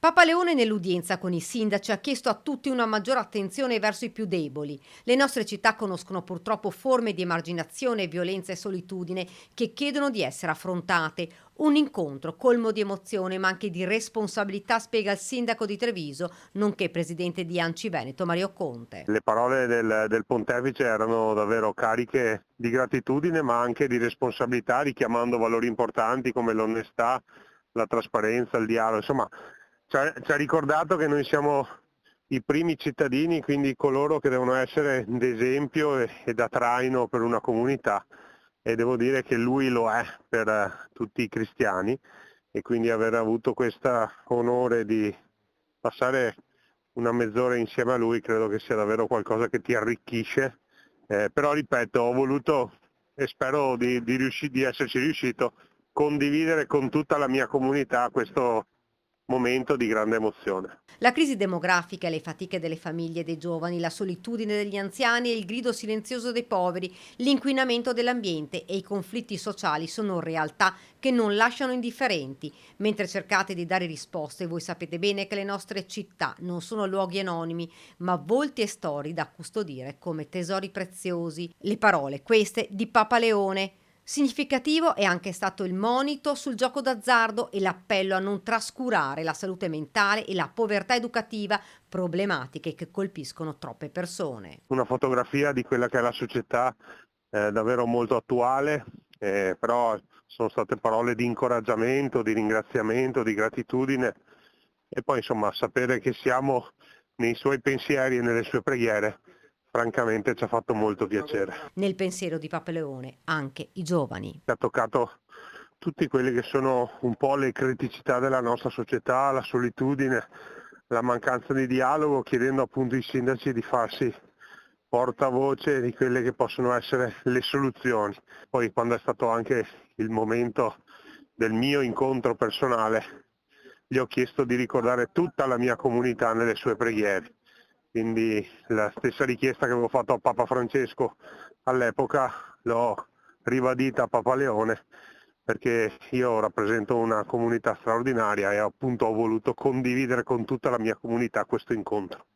Papa Leone nell'udienza con i sindaci ha chiesto a tutti una maggiore attenzione verso i più deboli. Le nostre città conoscono purtroppo forme di emarginazione, violenza e solitudine che chiedono di essere affrontate. Un incontro colmo di emozione ma anche di responsabilità, spiega il sindaco di Treviso, nonché presidente di Anci Veneto Mario Conte. Le parole del pontefice erano davvero cariche di gratitudine ma anche di responsabilità, richiamando valori importanti come l'onestà, la trasparenza, il dialogo. Insomma, ci ha ricordato che noi siamo i primi cittadini, quindi coloro che devono essere d'esempio e da traino per una comunità, e devo dire che lui lo è per tutti i cristiani, e quindi aver avuto questo onore di passare una mezz'ora insieme a lui credo che sia davvero qualcosa che ti arricchisce, però ripeto, ho voluto e spero di esserci riuscito, condividere con tutta la mia comunità questo momento di grande emozione. La crisi demografica e le fatiche delle famiglie e dei giovani, la solitudine degli anziani e il grido silenzioso dei poveri, l'inquinamento dell'ambiente e i conflitti sociali sono realtà che non lasciano indifferenti. Mentre cercate di dare risposte, voi sapete bene che le nostre città non sono luoghi anonimi, ma volti e storie da custodire come tesori preziosi. Le parole, queste, di Papa Leone. Significativo è anche stato il monito sul gioco d'azzardo e l'appello a non trascurare la salute mentale e la povertà educativa, problematiche che colpiscono troppe persone. Una fotografia di quella che è la società, davvero molto attuale, però sono state parole di incoraggiamento, di ringraziamento, di gratitudine, e poi insomma sapere che siamo nei suoi pensieri e nelle sue preghiere, francamente ci ha fatto molto piacere. Nel pensiero di Papa Leone, anche i giovani. Ha toccato tutti quelli che sono un po' le criticità della nostra società, la solitudine, la mancanza di dialogo, chiedendo appunto ai sindaci di farsi portavoce di quelle che possono essere le soluzioni. Poi quando è stato anche il momento del mio incontro personale, gli ho chiesto di ricordare tutta la mia comunità nelle sue preghiere. Quindi la stessa richiesta che avevo fatto a Papa Francesco all'epoca l'ho ribadita a Papa Leone, perché io rappresento una comunità straordinaria e appunto ho voluto condividere con tutta la mia comunità questo incontro.